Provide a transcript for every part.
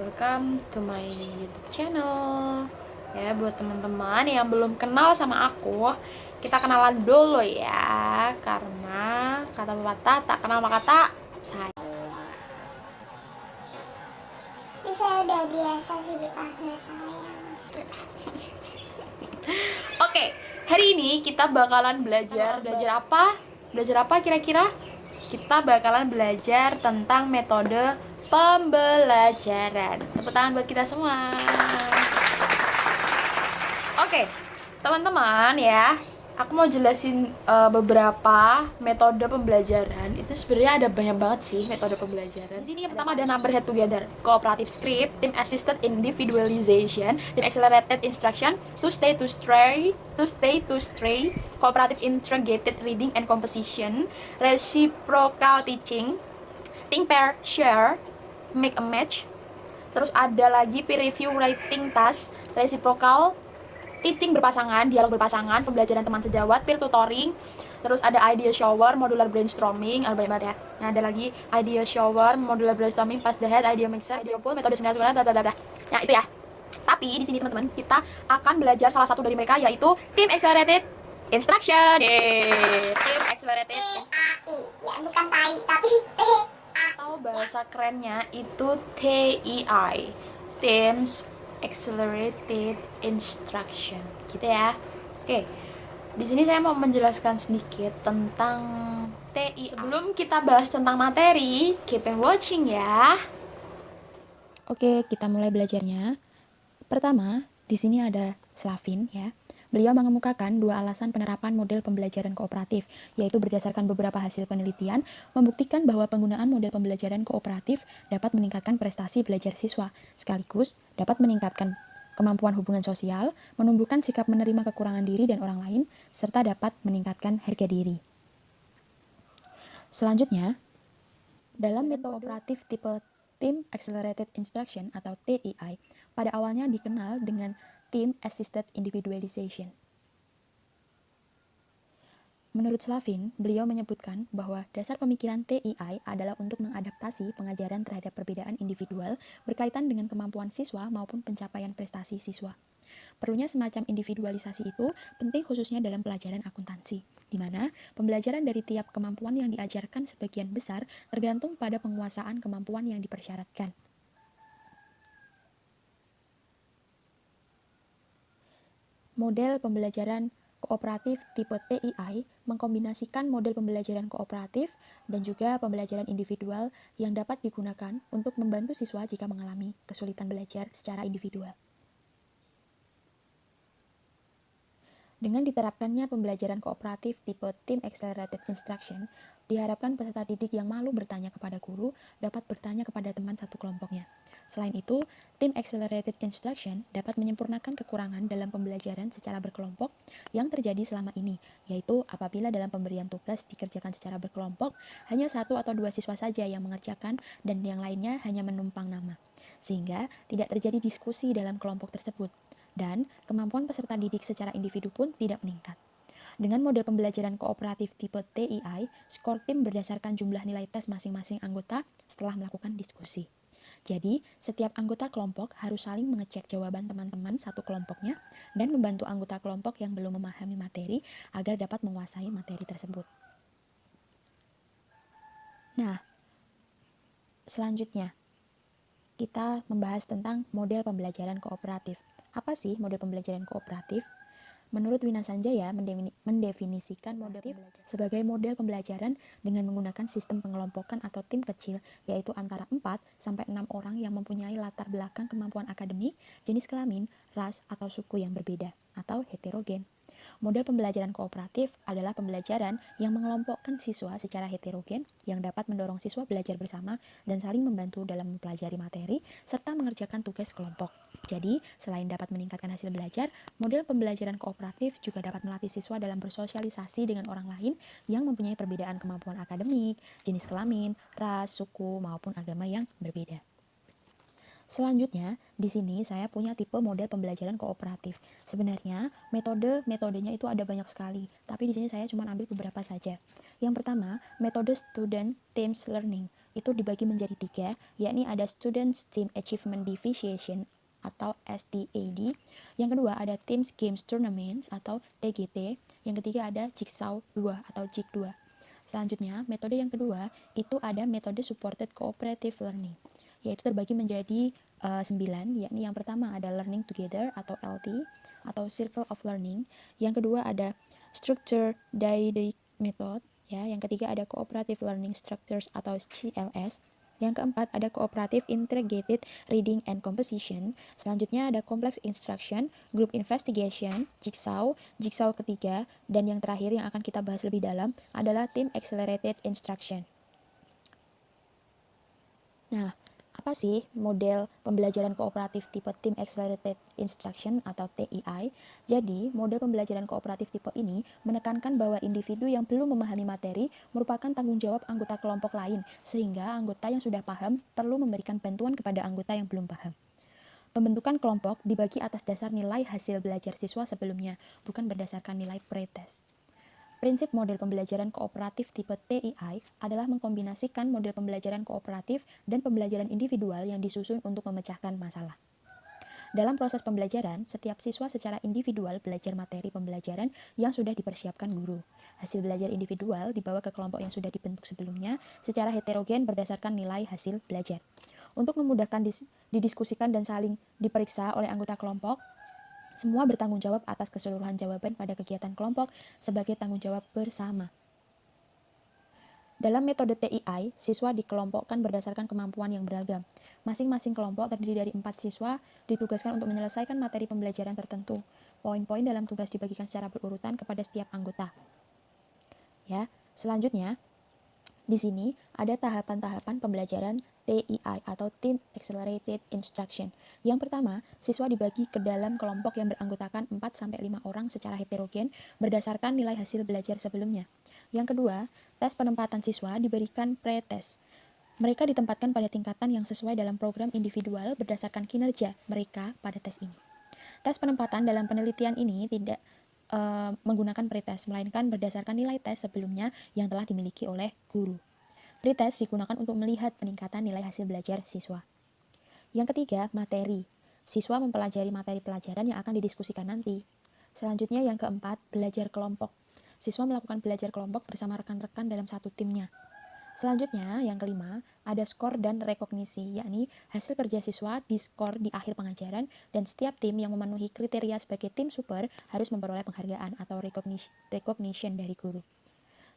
welcome to my YouTube channel. Ya, buat teman-teman yang belum kenal sama aku, kita kenalan dulu ya. Karena kata pepatah tak kenal maka tak sayang. Saya udah biasa sih dipanggil sayang. Oke, hari ini kita bakalan belajar apa? Belajar apa kira-kira? Kita bakalan belajar tentang metode pembelajaran. Tepuk tangan buat kita semua. Oke, teman-teman ya, aku mau jelasin beberapa metode pembelajaran. Itu sebenarnya ada banyak banget sih metode pembelajaran. Di sini yang pertama ada number head together, cooperative script, team assisted individualization, team accelerated instruction, to stay, cooperative integrated reading and composition, reciprocal teaching, think pair share, make a match. Terus ada lagi peer review writing task, reciprocal teaching berpasangan, dialog berpasangan, pembelajaran teman sejawat, peer tutoring, terus ada idea shower, modular brainstorming, banyak banget ya. Nah, ada lagi idea shower, modular brainstorming, pass the head, idea mixer, idea pool, metode seminar, Nah, itu ya. Tapi di sini teman-teman, kita akan belajar salah satu dari mereka, yaitu Team Accelerated Instruction. Team Accelerated Instruction. Ya bukan tai tapi Atau bahasa kerennya itu TEI, Teams Accelerated Instruction, gitu ya. Oke, di sini saya mau menjelaskan sedikit tentang TEI. Sebelum kita bahas tentang materi, keep on watching ya. Oke, kita mulai belajarnya. Pertama, di sini ada Slavin ya. Beliau mengemukakan dua alasan penerapan model pembelajaran kooperatif, yaitu berdasarkan beberapa hasil penelitian, membuktikan bahwa penggunaan model pembelajaran kooperatif dapat meningkatkan prestasi belajar siswa, sekaligus dapat meningkatkan kemampuan hubungan sosial, menumbuhkan sikap menerima kekurangan diri dan orang lain, serta dapat meningkatkan harga diri. Selanjutnya, dalam metode kooperatif tipe Team Accelerated Instruction atau TEI, pada awalnya dikenal dengan Team Assisted Individualization. Menurut Slavin, beliau menyebutkan bahwa dasar pemikiran TEI adalah untuk mengadaptasi pengajaran terhadap perbedaan individual berkaitan dengan kemampuan siswa maupun pencapaian prestasi siswa. Perlunya semacam individualisasi itu penting khususnya dalam pelajaran akuntansi, di mana pembelajaran dari tiap kemampuan yang diajarkan sebagian besar tergantung pada penguasaan kemampuan yang dipersyaratkan. Model pembelajaran kooperatif tipe TEI mengkombinasikan model pembelajaran kooperatif dan juga pembelajaran individual yang dapat digunakan untuk membantu siswa jika mengalami kesulitan belajar secara individual. Dengan diterapkannya pembelajaran kooperatif tipe Team Accelerated Instruction, diharapkan peserta didik yang malu bertanya kepada guru dapat bertanya kepada teman satu kelompoknya. Selain itu, Team Accelerated Instruction dapat menyempurnakan kekurangan dalam pembelajaran secara berkelompok yang terjadi selama ini, yaitu apabila dalam pemberian tugas dikerjakan secara berkelompok, hanya satu atau dua siswa saja yang mengerjakan dan yang lainnya hanya menumpang nama, sehingga tidak terjadi diskusi dalam kelompok tersebut, dan kemampuan peserta didik secara individu pun tidak meningkat. Dengan model pembelajaran kooperatif tipe TEI, skor tim berdasarkan jumlah nilai tes masing-masing anggota setelah melakukan diskusi. Jadi, setiap anggota kelompok harus saling mengecek jawaban teman-teman satu kelompoknya dan membantu anggota kelompok yang belum memahami materi agar dapat menguasai materi tersebut. Nah, selanjutnya kita membahas tentang model pembelajaran kooperatif. Apa sih model pembelajaran kooperatif? Menurut Wina Sanjaya mendefinisikan model sebagai model pembelajaran dengan menggunakan sistem pengelompokan atau tim kecil, yaitu antara 4 sampai 6 orang yang mempunyai latar belakang kemampuan akademik, jenis kelamin, ras, atau suku yang berbeda, atau heterogen. Model pembelajaran kooperatif adalah pembelajaran yang mengelompokkan siswa secara heterogen yang dapat mendorong siswa belajar bersama dan saling membantu dalam mempelajari materi serta mengerjakan tugas kelompok. Jadi, selain dapat meningkatkan hasil belajar, model pembelajaran kooperatif juga dapat melatih siswa dalam bersosialisasi dengan orang lain yang mempunyai perbedaan kemampuan akademik, jenis kelamin, ras, suku, maupun agama yang berbeda. Selanjutnya, di sini saya punya tipe model pembelajaran kooperatif. Sebenarnya, metodenya itu ada banyak sekali, tapi di sini saya cuma ambil beberapa saja. Yang pertama, metode Student Teams Learning. itu dibagi menjadi 3, yakni ada Students Team Achievement Deviation atau STAD. Yang kedua ada Teams Games Tournaments atau TGT. Yang ketiga ada Jigsaw 2 atau JIG 2. Selanjutnya, metode yang kedua itu ada metode Supported Cooperative Learning, yaitu terbagi menjadi 9, yakni yang pertama ada Learning Together atau LT atau Circle of Learning. Yang kedua ada Structure Didactic Method, ya. Yang ketiga ada Cooperative Learning Structures atau CLS. Yang keempat ada Cooperative Integrated Reading and Composition. Selanjutnya ada Complex Instruction, Group Investigation, Jigsaw ketiga, dan yang terakhir yang akan kita bahas lebih dalam adalah Team Accelerated Instruction. Nah, apa sih model pembelajaran kooperatif tipe Team Accelerated Instruction atau TII? Jadi, model pembelajaran kooperatif tipe ini menekankan bahwa individu yang belum memahami materi merupakan tanggung jawab anggota kelompok lain, sehingga anggota yang sudah paham perlu memberikan bantuan kepada anggota yang belum paham. Pembentukan kelompok dibagi atas dasar nilai hasil belajar siswa sebelumnya, bukan berdasarkan nilai pretest. Prinsip model pembelajaran kooperatif tipe TII adalah mengkombinasikan model pembelajaran kooperatif dan pembelajaran individual yang disusun untuk memecahkan masalah. Dalam proses pembelajaran, setiap siswa secara individual belajar materi pembelajaran yang sudah dipersiapkan guru. Hasil belajar individual dibawa ke kelompok yang sudah dibentuk sebelumnya secara heterogen berdasarkan nilai hasil belajar. Untuk memudahkan didiskusikan dan saling diperiksa oleh anggota kelompok, semua bertanggung jawab atas keseluruhan jawaban pada kegiatan kelompok sebagai tanggung jawab bersama. Dalam metode TII, siswa dikelompokkan berdasarkan kemampuan yang beragam. Masing-masing kelompok terdiri dari 4 siswa ditugaskan untuk menyelesaikan materi pembelajaran tertentu. Poin-poin dalam tugas dibagikan secara berurutan kepada setiap anggota. Ya, selanjutnya di sini ada tahapan-tahapan pembelajaran TII atau Team Accelerated Instruction. Yang pertama, siswa dibagi ke dalam kelompok yang beranggotakan 4-5 orang secara heterogen berdasarkan nilai hasil belajar sebelumnya. Yang kedua, tes penempatan siswa diberikan pre-test. Mereka ditempatkan pada tingkatan yang sesuai dalam program individual berdasarkan kinerja mereka pada tes ini. Tes penempatan dalam penelitian ini tidak menggunakan pretest, melainkan berdasarkan nilai tes sebelumnya yang telah dimiliki oleh guru. Pretest digunakan untuk melihat peningkatan nilai hasil belajar siswa. Yang ketiga, materi. Siswa mempelajari materi pelajaran yang akan didiskusikan nanti. Selanjutnya yang keempat, belajar kelompok. Siswa melakukan belajar kelompok bersama rekan-rekan dalam satu timnya. Selanjutnya, yang kelima, ada skor dan rekognisi, yakni hasil kerja siswa diskor di akhir pengajaran dan setiap tim yang memenuhi kriteria sebagai tim super harus memperoleh penghargaan atau recognition dari guru.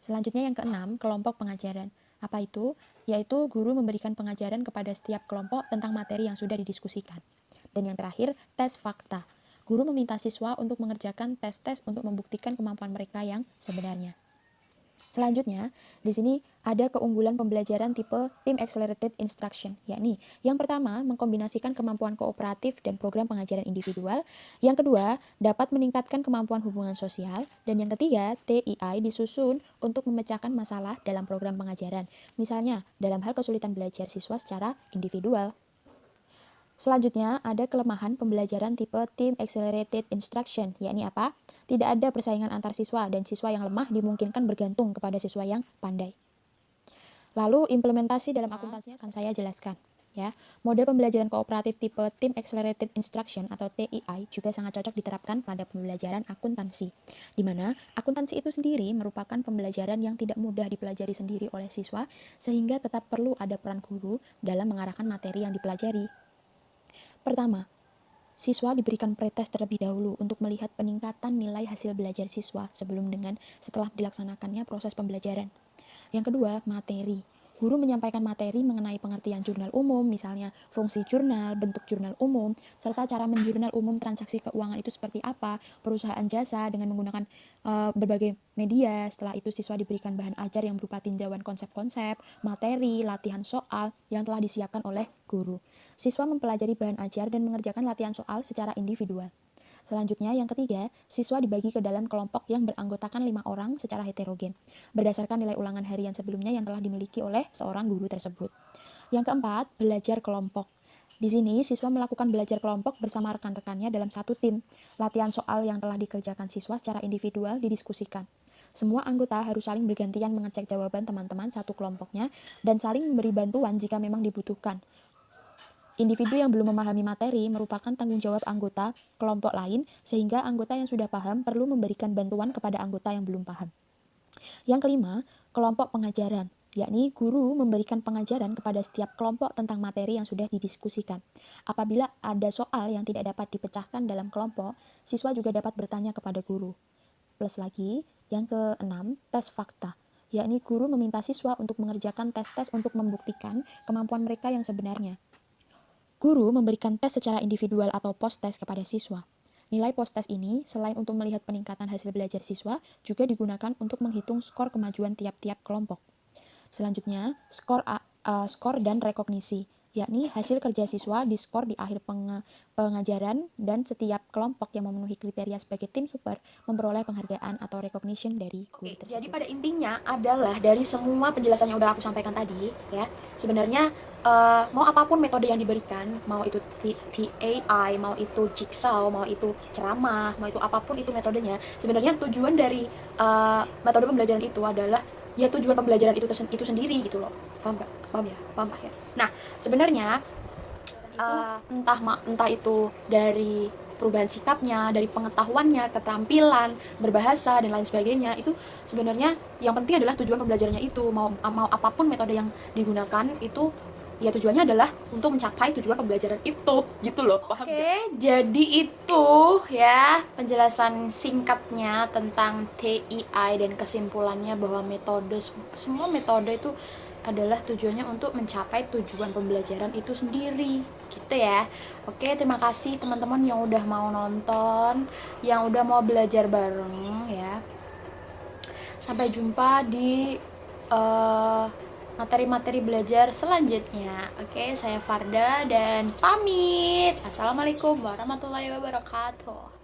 Selanjutnya yang keenam, kelompok pengajaran. Apa itu? Yaitu guru memberikan pengajaran kepada setiap kelompok tentang materi yang sudah didiskusikan. Dan yang terakhir, tes fakta. Guru meminta siswa untuk mengerjakan tes-tes untuk membuktikan kemampuan mereka yang sebenarnya. Selanjutnya, di sini ada keunggulan pembelajaran tipe Team Accelerated Instruction, yakni yang pertama, mengkombinasikan kemampuan kooperatif dan program pengajaran individual. Yang kedua, dapat meningkatkan kemampuan hubungan sosial. Dan yang ketiga, TII disusun untuk memecahkan masalah dalam program pengajaran, misalnya dalam hal kesulitan belajar siswa secara individual. Selanjutnya, ada kelemahan pembelajaran tipe Team Accelerated Instruction, yakni apa? Tidak ada persaingan antar siswa dan siswa yang lemah dimungkinkan bergantung kepada siswa yang pandai. Lalu, implementasi dalam akuntansi akan saya jelaskan. Ya, model pembelajaran kooperatif tipe Team Accelerated Instruction atau TII juga sangat cocok diterapkan pada pembelajaran akuntansi, di mana akuntansi itu sendiri merupakan pembelajaran yang tidak mudah dipelajari sendiri oleh siswa, sehingga tetap perlu ada peran guru dalam mengarahkan materi yang dipelajari. Pertama, siswa diberikan pretest terlebih dahulu untuk melihat peningkatan nilai hasil belajar siswa sebelum dengan setelah dilaksanakannya proses pembelajaran. Yang kedua, materi. Guru menyampaikan materi mengenai pengertian jurnal umum, misalnya fungsi jurnal, bentuk jurnal umum, serta cara menjurnal umum transaksi keuangan itu seperti apa, perusahaan jasa dengan menggunakan berbagai media. Setelah itu siswa diberikan bahan ajar yang berupa tinjauan konsep-konsep, materi, latihan soal yang telah disiapkan oleh guru. Siswa mempelajari bahan ajar dan mengerjakan latihan soal secara individual. Selanjutnya, yang ketiga, siswa dibagi ke dalam kelompok yang beranggotakan 5 orang secara heterogen, berdasarkan nilai ulangan harian sebelumnya yang telah dimiliki oleh seorang guru tersebut. Yang keempat, belajar kelompok. Di sini, siswa melakukan belajar kelompok bersama rekan-rekannya dalam satu tim. Latihan soal yang telah dikerjakan siswa secara individual didiskusikan. Semua anggota harus saling bergantian mengecek jawaban teman-teman satu kelompoknya dan saling memberi bantuan jika memang dibutuhkan. Individu yang belum memahami materi merupakan tanggung jawab anggota kelompok lain, sehingga anggota yang sudah paham perlu memberikan bantuan kepada anggota yang belum paham. Yang kelima, kelompok pengajaran, yakni guru memberikan pengajaran kepada setiap kelompok tentang materi yang sudah didiskusikan. Apabila ada soal yang tidak dapat dipecahkan dalam kelompok, siswa juga dapat bertanya kepada guru. Plus lagi, yang keenam, tes fakta, yakni guru meminta siswa untuk mengerjakan tes-tes untuk membuktikan kemampuan mereka yang sebenarnya. Guru memberikan tes secara individual atau post-tes kepada siswa. Nilai post-tes ini, selain untuk melihat peningkatan hasil belajar siswa, juga digunakan untuk menghitung skor kemajuan tiap-tiap kelompok. Selanjutnya, skor dan rekognisi, yakni hasil kerja siswa diskor di akhir pengajaran dan setiap kelompok yang memenuhi kriteria sebagai tim super memperoleh penghargaan atau recognition dari guru tersebut. Jadi pada intinya adalah dari semua penjelasan yang udah aku sampaikan tadi ya, sebenarnya mau apapun metode yang diberikan, mau itu TAI, mau itu jigsaw, mau itu ceramah, mau itu apapun itu metodenya, sebenarnya tujuan dari metode pembelajaran itu adalah ya tujuan pembelajaran itu sendiri gitu loh. Paham gak? Paham ya? Paham ya? Nah, sebenarnya entah itu dari perubahan sikapnya, dari pengetahuannya, keterampilan, berbahasa dan lain sebagainya, itu sebenarnya yang penting adalah tujuan pembelajarannya itu. Mau apapun metode yang digunakan itu ya tujuannya adalah untuk mencapai tujuan pembelajaran itu gitu loh. Paham gak? Jadi itu ya penjelasan singkatnya tentang TII dan kesimpulannya bahwa semua metode itu adalah tujuannya untuk mencapai tujuan pembelajaran itu sendiri gitu ya. Oke, terima kasih teman-teman yang udah mau nonton, yang udah mau belajar bareng ya. Sampai jumpa di materi-materi belajar selanjutnya. Oke, saya Farda dan pamit. Assalamualaikum warahmatullahi wabarakatuh.